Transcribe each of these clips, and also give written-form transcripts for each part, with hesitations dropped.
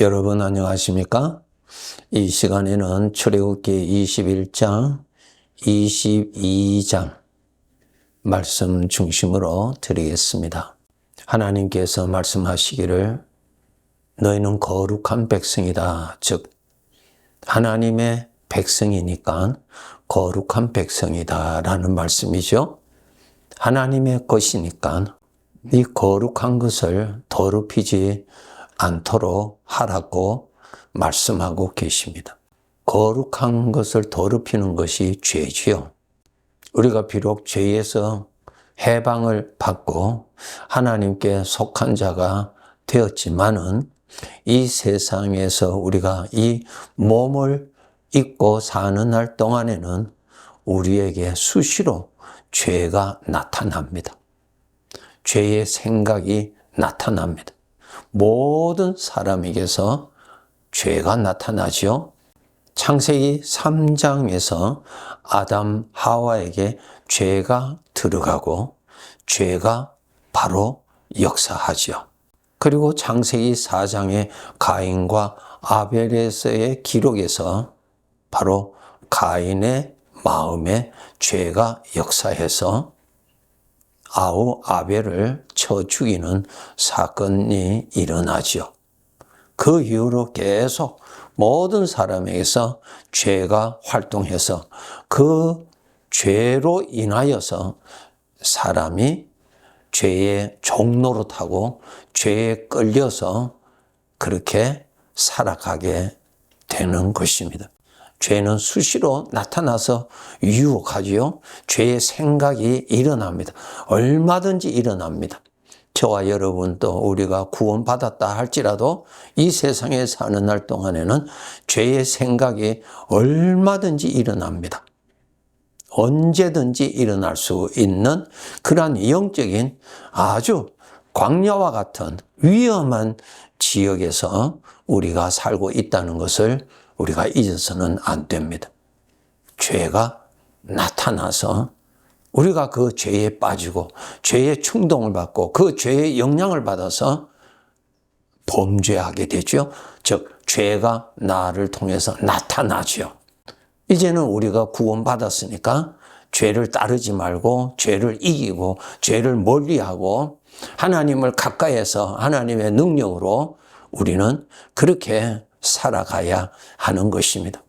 여러분 안녕하십니까? 이 시간에는 출애굽기 21장, 22장 말씀 중심으로 드리겠습니다. 하나님께서 말씀하시기를 너희는 거룩한 백성이다. 즉 하나님의 백성이니까 거룩한 백성이다 라는 말씀이죠. 하나님의 것이니까 이 거룩한 것을 더럽히지 않도록 하라고 말씀하고 계십니다. 거룩한 것을 더럽히는 것이 죄지요. 우리가 비록 죄에서 해방을 받고 하나님께 속한 자가 되었지만은 이 세상에서 우리가 이 몸을 입고 사는 날 동안에는 우리에게 수시로 죄가 나타납니다. 죄의 생각이 나타납니다. 모든 사람에게서 죄가 나타나죠. 창세기 3장에서 아담 하와에게 죄가 들어가고 죄가 바로 역사하죠. 그리고 창세기 4장의 가인과 아벨에서의 기록에서 바로 가인의 마음에 죄가 역사해서 아우 아벨을 쳐 죽이는 사건이 일어나죠. 그 이후로 계속 모든 사람에게서 죄가 활동해서 그 죄로 인하여서 사람이 죄의 종노릇하고 죄에 끌려서 그렇게 살아가게 되는 것입니다. 죄는 수시로 나타나서 유혹하지요. 죄의 생각이 일어납니다. 얼마든지 일어납니다. 저와 여러분도 우리가 구원받았다 할지라도 이 세상에 사는 날 동안에는 죄의 생각이 얼마든지 일어납니다. 언제든지 일어날 수 있는 그러한 영적인 아주 광야와 같은 위험한 지역에서 우리가 살고 있다는 것을 우리가 잊어서는 안 됩니다. 죄가 나타나서 우리가 그 죄에 빠지고 죄의 충동을 받고 그 죄의 영향을 받아서 범죄하게 되죠. 즉 죄가 나를 통해서 나타나죠. 이제는 우리가 구원받았으니까 죄를 따르지 말고 죄를 이기고 죄를 멀리하고 하나님을 가까이해서 하나님의 능력으로 우리는 그렇게 살아가야 하는 것입니다.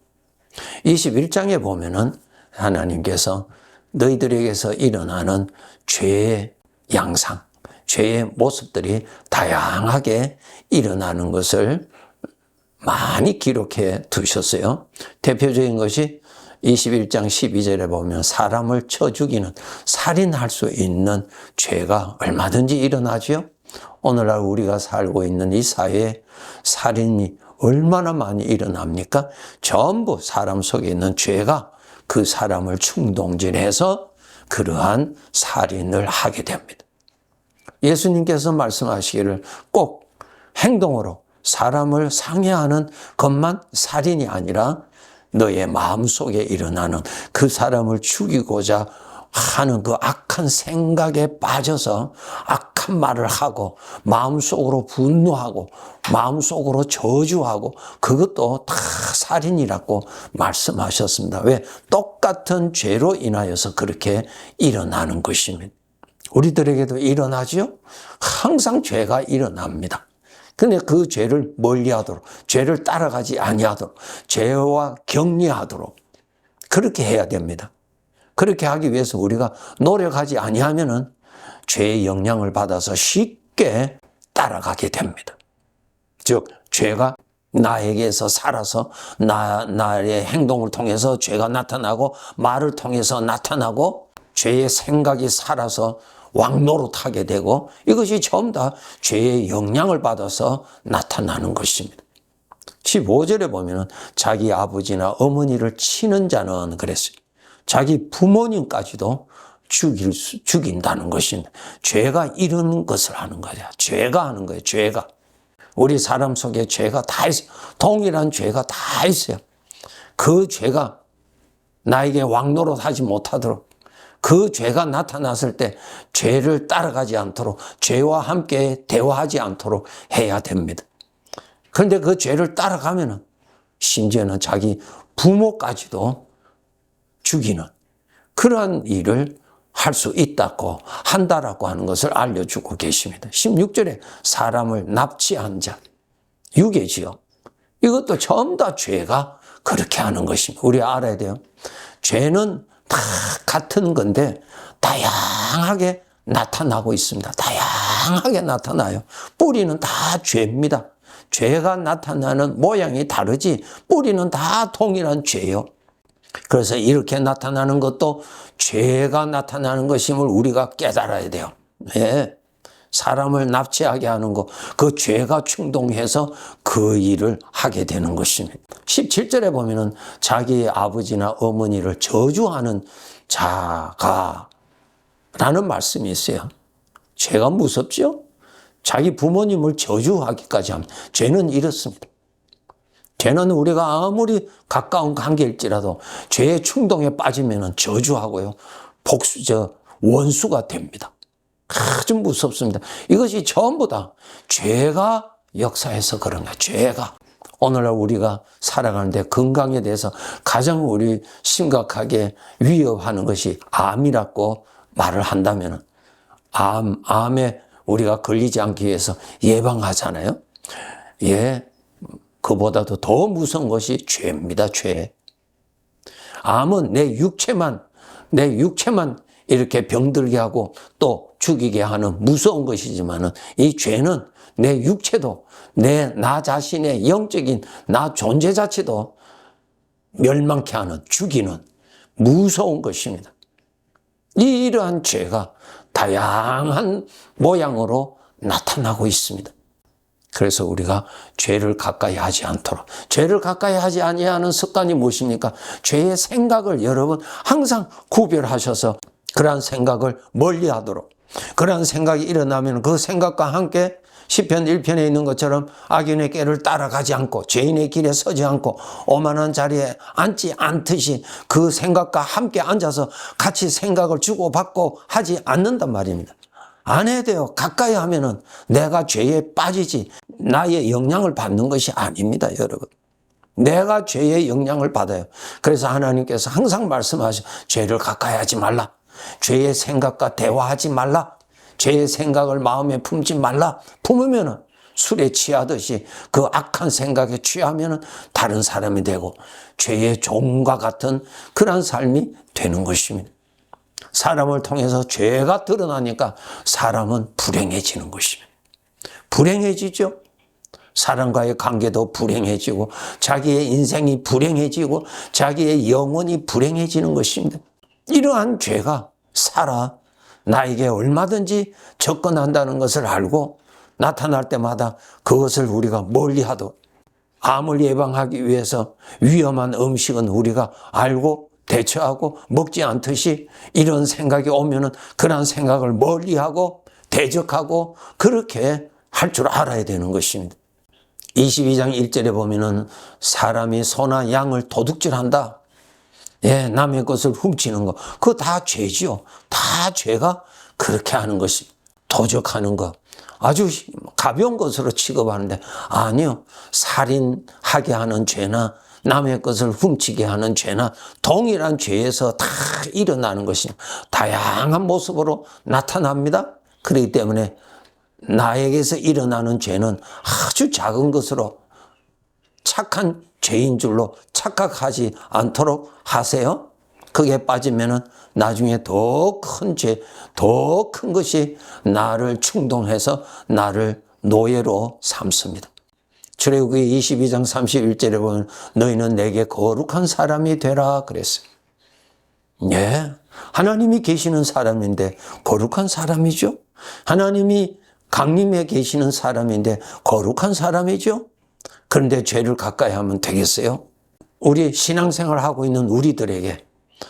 21장에 보면은 하나님께서 너희들에게서 일어나는 죄의 양상, 죄의 모습들이 다양하게 일어나는 것을 많이 기록해 두셨어요. 대표적인 것이 21장 12절에 보면 사람을 쳐 죽이는 살인할 수 있는 죄가 얼마든지 일어나죠. 오늘날 우리가 살고 있는 이 사회에 살인이 얼마나 많이 일어납니까? 전부 사람 속에 있는 죄가 그 사람을 충동질해서 그러한 살인을 하게 됩니다. 예수님께서 말씀하시기를 꼭 행동으로 사람을 상해하는 것만 살인이 아니라 너의 마음속에 일어나는 그 사람을 죽이고자 하는 그 악한 생각에 빠져서 악한 말을 하고 마음속으로 분노하고 마음속으로 저주하고 그것도 다 살인이라고 말씀하셨습니다. 왜? 똑같은 죄로 인하여서 그렇게 일어나는 것입니다. 우리들에게도 일어나죠? 항상 죄가 일어납니다. 근데 그 죄를 멀리하도록, 죄를 따라가지 아니하도록, 죄와 격리하도록 그렇게 해야 됩니다. 그렇게 하기 위해서 우리가 노력하지 아니하면은 죄의 영향을 받아서 쉽게 따라가게 됩니다. 즉, 죄가 나에게서 살아서 나의 행동을 통해서 죄가 나타나고 말을 통해서 나타나고 죄의 생각이 살아서 왕노릇하게 되고 이것이 전부 다 죄의 영향을 받아서 나타나는 것입니다. 15절에 보면은 자기 아버지나 어머니를 치는 자는 그랬어요. 자기 부모님까지도 죽인다는 것입니다. 죄가 이런 것을 하는 거야. 죄가 하는 거예요. 죄가. 우리 사람 속에 죄가 다 있어요. 동일한 죄가 다 있어요. 그 죄가 나에게 왕노릇하지 못하도록 그 죄가 나타났을 때 죄를 따라가지 않도록 죄와 함께 대화하지 않도록 해야 됩니다. 그런데 그 죄를 따라가면은 심지어는 자기 부모까지도 죽이는 그러한 일을 할 수 있다고 한다라고 하는 것을 알려주고 계십니다. 16절에 사람을 납치한 자, 유괴지요. 이것도 전부 다 죄가 그렇게 하는 것입니다. 우리 알아야 돼요. 죄는 다 같은 건데 다양하게 나타나고 있습니다. 다양하게 나타나요. 뿌리는 다 죄입니다. 죄가 나타나는 모양이 다르지 뿌리는 다 동일한 죄요. 그래서 이렇게 나타나는 것도 죄가 나타나는 것임을 우리가 깨달아야 돼요. 예. 사람을 납치하게 하는 것, 그 죄가 충동해서 그 일을 하게 되는 것입니다. 17절에 보면은 자기 아버지나 어머니를 저주하는 자가 라는 말씀이 있어요. 죄가 무섭죠? 자기 부모님을 저주하기까지 합니다. 죄는 이렇습니다. 죄는 우리가 아무리 가까운 관계일지라도 죄의 충동에 빠지면 저주하고요. 원수가 됩니다. 아주 무섭습니다. 이것이 전부 다 죄가 역사해서 그런 거예요. 죄가. 오늘날 우리가 살아가는데 건강에 대해서 가장 우리 심각하게 위협하는 것이 암이라고 말을 한다면 암에 우리가 걸리지 않기 위해서 예방하잖아요. 예. 그보다도 더 무서운 것이 죄입니다. 죄. 암은 내 육체만 이렇게 병들게 하고 또 죽이게 하는 무서운 것이지만은 이 죄는 내 육체도 나 자신의 영적인 나 존재 자체도 멸망케 하는 죽이는 무서운 것입니다. 이러한 죄가 다양한 모양으로 나타나고 있습니다. 그래서 우리가 죄를 가까이 하지 않도록 죄를 가까이 하지 아니하는 습관이 무엇입니까? 죄의 생각을 여러분 항상 구별하셔서 그러한 생각을 멀리하도록 그러한 생각이 일어나면 그 생각과 함께 시편 1편에 있는 것처럼 악인의 꾀를 따라가지 않고 죄인의 길에 서지 않고 오만한 자리에 앉지 않듯이 그 생각과 함께 앉아서 같이 생각을 주고받고 하지 않는단 말입니다. 안 해야 돼요. 가까이 하면은 내가 죄에 빠지지 나의 영향을 받는 것이 아닙니다, 여러분. 내가 죄의 영향을 받아요. 그래서 하나님께서 항상 말씀하셔 죄를 가까이 하지 말라. 죄의 생각과 대화하지 말라. 죄의 생각을 마음에 품지 말라. 품으면은 술에 취하듯이 그 악한 생각에 취하면은 다른 사람이 되고 죄의 종과 같은 그런 삶이 되는 것입니다. 사람을 통해서 죄가 드러나니까 사람은 불행해지는 것입니다. 불행해지죠. 사람과의 관계도 불행해지고 자기의 인생이 불행해지고 자기의 영혼이 불행해지는 것입니다. 이러한 죄가 나에게 얼마든지 접근한다는 것을 알고 나타날 때마다 그것을 우리가 멀리하도록 암을 예방하기 위해서 위험한 음식은 우리가 알고 대처하고 먹지 않듯이 이런 생각이 오면은 그런 생각을 멀리하고 대적하고 그렇게 할 줄 알아야 되는 것입니다. 22장 1절에 보면은 사람이 소나 양을 도둑질한다. 예, 남의 것을 훔치는 거. 그거 다 죄지요. 다 죄가 그렇게 하는 것이 도적하는 거. 아주 가벼운 것으로 취급하는데 아니요. 살인하게 하는 죄나 남의 것을 훔치게 하는 죄나 동일한 죄에서 다 일어나는 것이 다양한 모습으로 나타납니다. 그렇기 때문에 나에게서 일어나는 죄는 아주 작은 것으로 착한 죄인 줄로 착각하지 않도록 하세요. 그게 빠지면은 나중에 더 큰 죄, 더 큰 것이 나를 충동해서 나를 노예로 삼습니다. 출애굽기 22장 31절에 보면 너희는 내게 거룩한 사람이 되라 그랬어요. 예, 하나님이 계시는 사람인데 거룩한 사람이죠. 하나님이 강림에 계시는 사람인데 거룩한 사람이죠. 그런데 죄를 가까이 하면 되겠어요? 우리 신앙생활을 하고 있는 우리들에게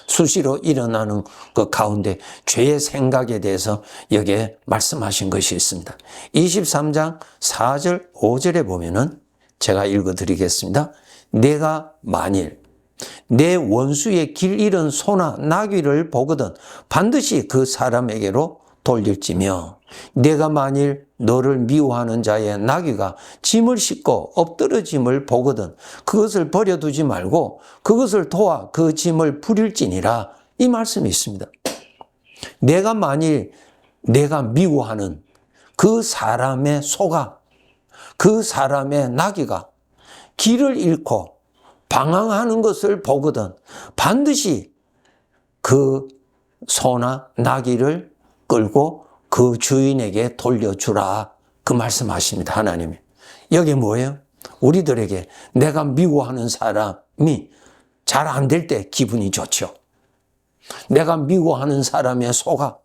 수시로 일어나는 그 가운데 죄의 생각에 대해서 여기에 말씀하신 것이 있습니다. 23장 4절 5절에 보면은 제가 읽어드리겠습니다. 내가 만일 내 원수의 길 잃은 소나 나귀를 보거든 반드시 그 사람에게로 돌릴지며 내가 만일 너를 미워하는 자의 나귀가 짐을 싣고 엎드러짐을 보거든 그것을 버려두지 말고 그것을 도와 그 짐을 부릴지니라. 이 말씀이 있습니다. 내가 만일 내가 미워하는 그 사람의 소가, 그 사람의 나귀가 길을 잃고 방황하는 것을 보거든 반드시 그 소나 나귀를 끌고 그 주인에게 돌려주라. 그 말씀하십니다. 하나님이. 여기 뭐예요? 우리들에게 내가 미워하는 사람이 잘 안 될 때 기분이 좋죠. 내가 미워하는 사람의 소가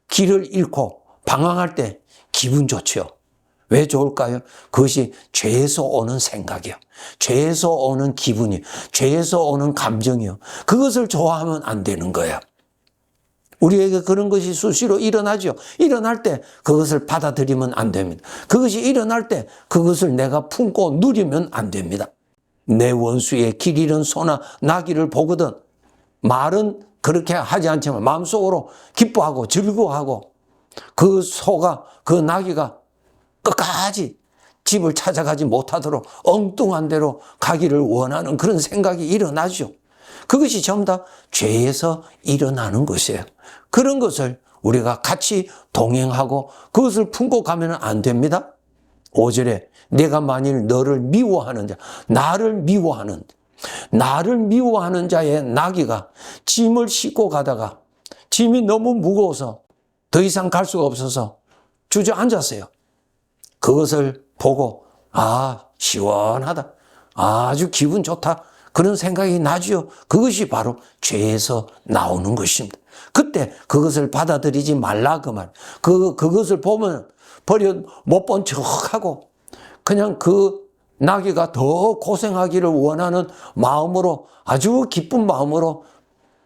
길을 잃고 방황할 때 기분 좋죠. 왜 좋을까요? 그것이 죄에서 오는 생각이요. 죄에서 오는 기분이요. 죄에서 오는 감정이요. 그것을 좋아하면 안 되는 거예요. 우리에게 그런 것이 수시로 일어나죠. 일어날 때 그것을 받아들이면 안 됩니다. 그것이 일어날 때 그것을 내가 품고 누리면 안 됩니다. 내 원수의 길 잃은 소나 나귀를 보거든 말은 그렇게 하지 않지만 마음속으로 기뻐하고 즐거워하고 그 소가 그 나귀가 끝까지 집을 찾아가지 못하도록 엉뚱한 데로 가기를 원하는 그런 생각이 일어나죠. 그것이 전부 다 죄에서 일어나는 것이에요. 그런 것을 우리가 같이 동행하고 그것을 품고 가면 안 됩니다. 5절에 내가 만일 너를 미워하는 자, 나를 미워하는 자의 나귀가 짐을 싣고 가다가 짐이 너무 무거워서 더 이상 갈 수가 없어서 주저앉았어요. 그것을 보고 시원하다. 아주 기분 좋다. 그런 생각이 나죠. 그것이 바로 죄에서 나오는 것입니다. 그때 그것을 받아들이지 말라 그 말. 그것을 보면 못 본 척하고 그냥 그 나귀가 더 고생하기를 원하는 마음으로 아주 기쁜 마음으로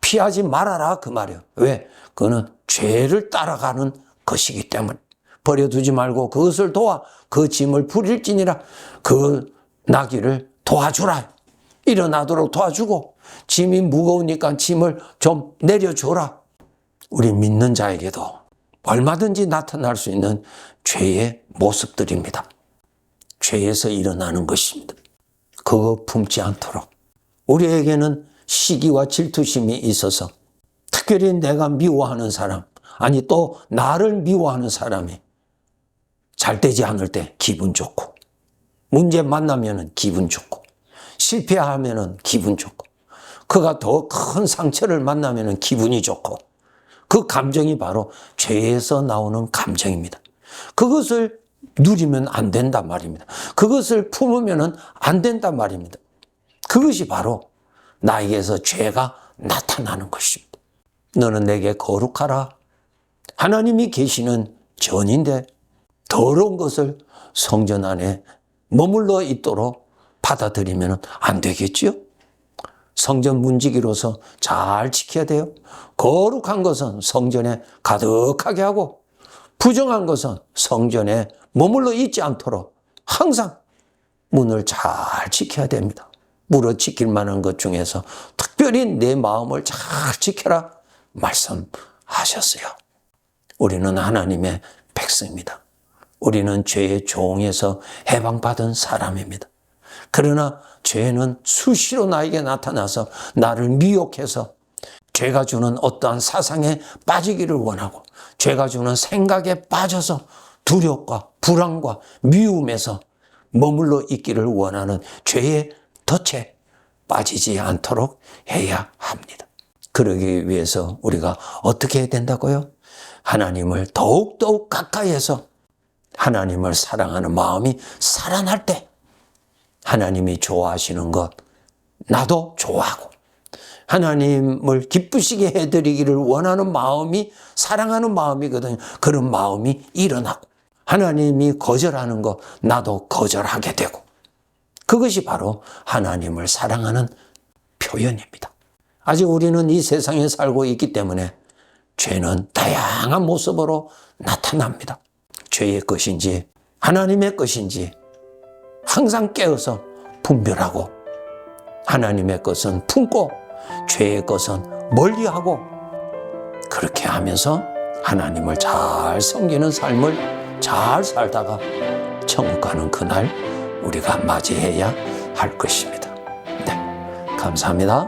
피하지 말아라 그 말이에요. 왜? 그거는 죄를 따라가는 것이기 때문에 버려두지 말고 그것을 도와 그 짐을 부릴지니라. 그 나귀를 도와주라. 일어나도록 도와주고 짐이 무거우니까 짐을 좀 내려줘라. 우리 믿는 자에게도 얼마든지 나타날 수 있는 죄의 모습들입니다. 죄에서 일어나는 것입니다. 그거 품지 않도록 우리에게는 시기와 질투심이 있어서 특별히 내가 미워하는 사람 아니 또 나를 미워하는 사람이 잘 되지 않을 때 기분 좋고 문제 만나면 기분 좋고 실패하면 기분 좋고 그가 더 큰 상처를 만나면 기분이 좋고 그 감정이 바로 죄에서 나오는 감정입니다. 그것을 누리면 안 된단 말입니다. 그것을 품으면 안 된단 말입니다. 그것이 바로 나에게서 죄가 나타나는 것입니다. 너는 내게 거룩하라. 하나님이 계시는 전인데 더러운 것을 성전 안에 머물러 있도록 받아들이면 안 되겠지요? 성전 문지기로서 잘 지켜야 돼요. 거룩한 것은 성전에 가득하게 하고 부정한 것은 성전에 머물러 있지 않도록 항상 문을 잘 지켜야 됩니다. 물어 지킬 만한 것 중에서 특별히 내 마음을 잘 지켜라 말씀하셨어요. 우리는 하나님의 백성입니다. 우리는 죄의 종에서 해방받은 사람입니다. 그러나 죄는 수시로 나에게 나타나서 나를 미혹해서 죄가 주는 어떠한 사상에 빠지기를 원하고 죄가 주는 생각에 빠져서 두려움과 불안과 미움에서 머물러 있기를 원하는 죄의 덫에 빠지지 않도록 해야 합니다. 그러기 위해서 우리가 어떻게 해야 된다고요? 하나님을 더욱더욱 가까이해서 하나님을 사랑하는 마음이 살아날 때 하나님이 좋아하시는 것 나도 좋아하고 하나님을 기쁘시게 해드리기를 원하는 마음이 사랑하는 마음이거든요. 그런 마음이 일어나고 하나님이 거절하는 것 나도 거절하게 되고 그것이 바로 하나님을 사랑하는 표현입니다. 아직 우리는 이 세상에 살고 있기 때문에 죄는 다양한 모습으로 나타납니다. 죄의 것인지 하나님의 것인지 항상 깨어서 분별하고 하나님의 것은 품고 죄의 것은 멀리하고 그렇게 하면서 하나님을 잘 섬기는 삶을 잘 살다가 천국 가는 그날 우리가 맞이해야 할 것입니다. 네, 감사합니다.